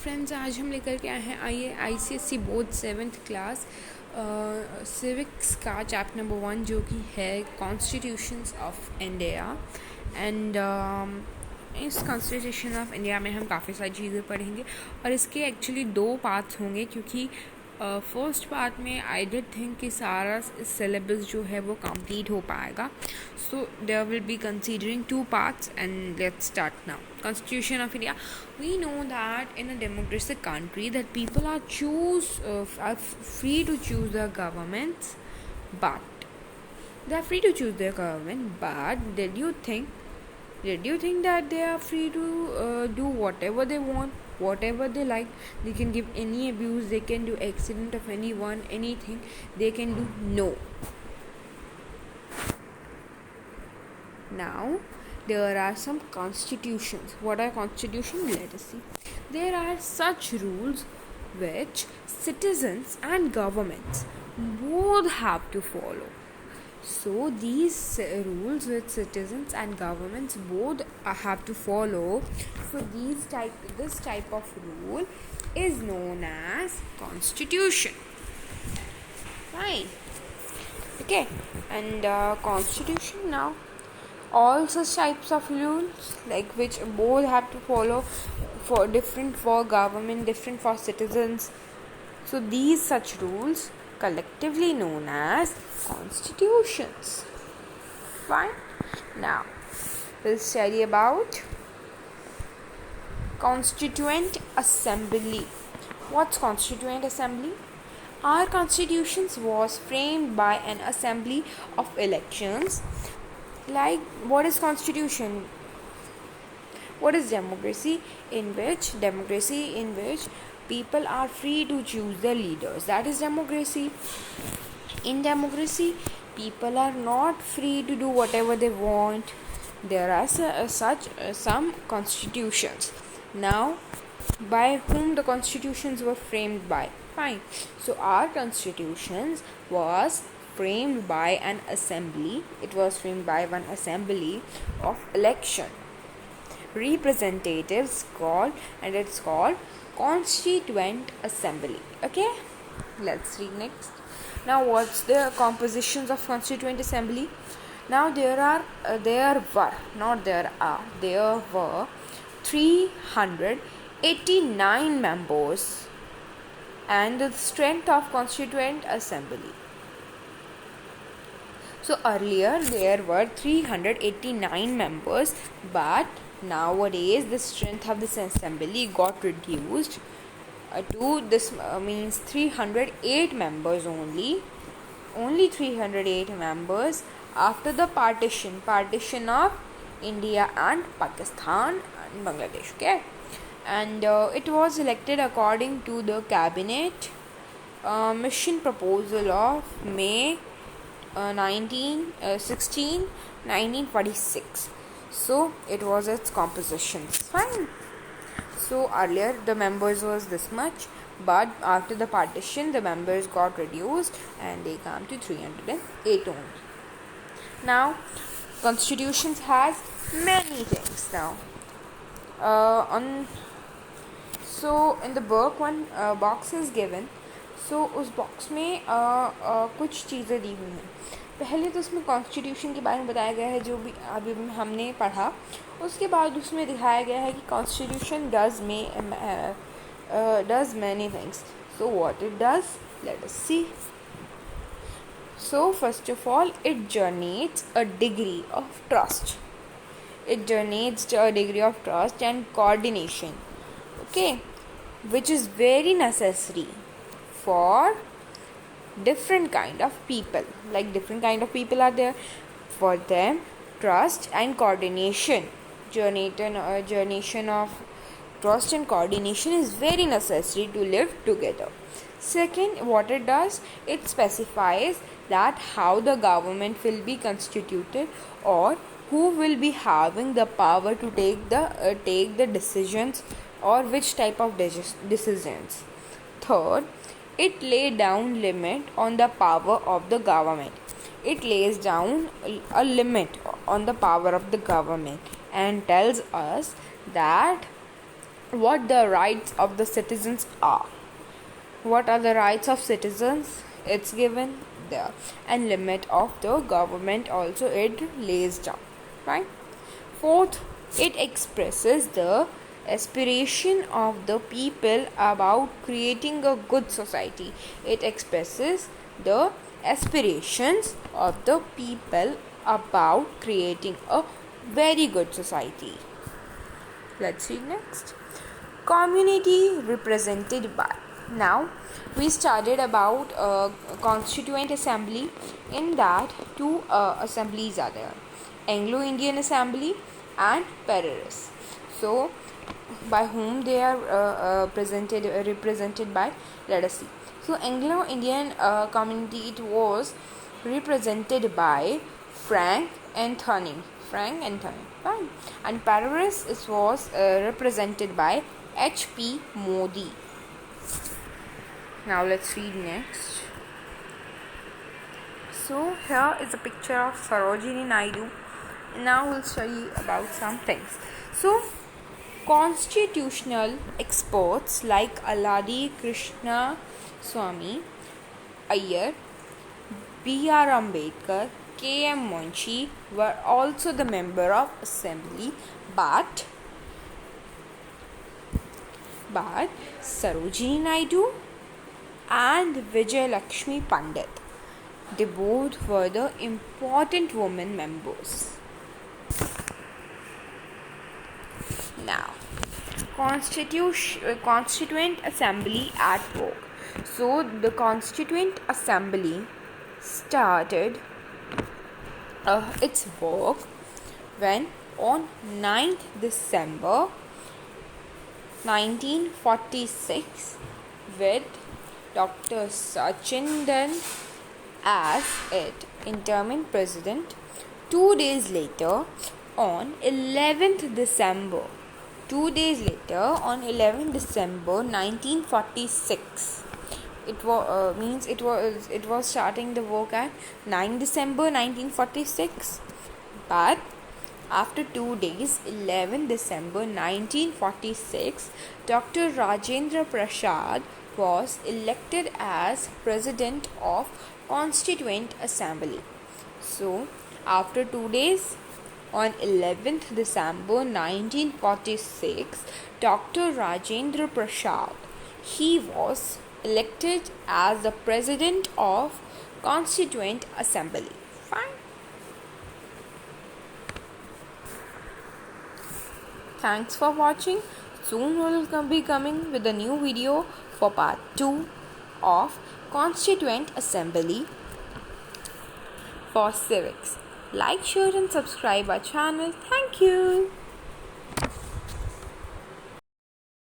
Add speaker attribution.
Speaker 1: Friends, आज हम लेकर के आए हैं ICSE board 7th class civics का चैप्टर नंबर 1 जो कि है कॉन्स्टिट्यूशंस ऑफ इंडिया। एंड इस कॉन्स्टिट्यूशन ऑफ इंडिया में हम काफ़ी सारी चीज़ें पढ़ेंगे और इसके एक्चुअली 2 पार्ट्स होंगे, क्योंकि फर्स्ट पार्ट में आई डिड थिंक कि सारा सिलेबस जो है वो कंप्लीट हो पाएगा. So there will be considering 2 parts and let's start now. Constitution of India. We know that in a democratic country that people are free to choose their governments, but they are free to choose their government. But did you think that they are free to do whatever they want, whatever they like? They can give any abuse, they can do accident of anyone, anything they can do? No. Now there are some constitutions. What are constitutions? Let us see. There are such rules which citizens and governments both have to follow. So these rules which citizens and governments both have to follow. So this type of rule is known as constitution. Fine. Okay. And constitution now. All such types of rules like which both have to follow, for government, different for citizens. So these such rules collectively known as constitutions. Fine. Now we'll study about Constituent Assembly. What's Constituent Assembly? Our constitutions was framed by an assembly of elections. Like, what is constitution? What is democracy? In which people are free to choose their leaders. That is democracy. In democracy, people are not free to do whatever they want. There are some constitutions. Now, by whom the constitutions were framed by? Fine. So our constitutions was framed by an assembly. It was framed by one assembly of election representatives it's called Constituent Assembly. Okay, let's read next. Now, what's the compositions of Constituent Assembly? Now there were 389 members and the strength of Constituent Assembly. So earlier there were 389 members, but nowadays the strength of this assembly got reduced to this means 308 members only 308 members after the partition of India and Pakistan and Bangladesh. Okay, and it was elected according to the cabinet mission proposal of May 1946. So it was its compositions. Fine. So earlier the members was this much, but after the partition the members got reduced and they come to 308 only. Now constitutions has many things now. So in the book one box is given. सो उस box में कुछ चीज़ें दी हुई हैं. पहले तो उसमें constitution के बारे में बताया गया है जो भी अभी हमने पढ़ा. उसके बाद उसमें दिखाया गया है कि constitution does many things. So what it does, let us see. So first of all, it generates a degree of trust. It generates a degree of trust and coordination, okay, which is very necessary for different kind of people. Like different kind of people are there. For them, trust and coordination, generation of trust and coordination is very necessary to live together. Second, what it does, it specifies that how the government will be constituted or who will be having the power to take the decisions or which type of decisions. Third, it lays down limit on the power of the government. It lays down a limit on the power of the government and tells us that what the rights of the citizens are. What are the rights of citizens? It's given there. And limit of the government also it lays down, right? Fourth, it expresses the aspiration of the people about creating a good society. It expresses the aspirations of the people about creating a very good society. Let's see next. Community represented by. Now we studied about constituent assembly. In that, two assemblies are there: Anglo-Indian Assembly and Paris. So by whom they are represented by, let us see. So Anglo-Indian community, it was represented by Frank Anthony, right? And Paris, it was represented by H.P. Modi. Now let's read next. So here is a picture of Sarojini Naidu. Now we'll study about some things. So constitutional experts like Aladi Krishna Swamy Iyer, B.R. Ambedkar, K.M. Munshi were also the member of assembly, but Sarojini Naidu and Vijay Lakshmi Pandit, they both were the important women members. Now, Constituent Assembly at work. So the Constituent Assembly started its work when on 9th December 1946 with Dr. Sachindan as its interim president. 2 days later, on 11th December 1946, it was starting the work at 9 December 1946, but after 2 days, 11 December 1946, Dr. Rajendra Prasad was elected as President of Constituent Assembly. So, after 2 days, on 11th December 1946, Dr. Rajendra Prasad, he was elected as the President of Constituent Assembly. Fine. Thanks for watching. Soon we will be coming with a new video for part 2 of Constituent Assembly for Civics. Like, share and subscribe our channel. Thank you.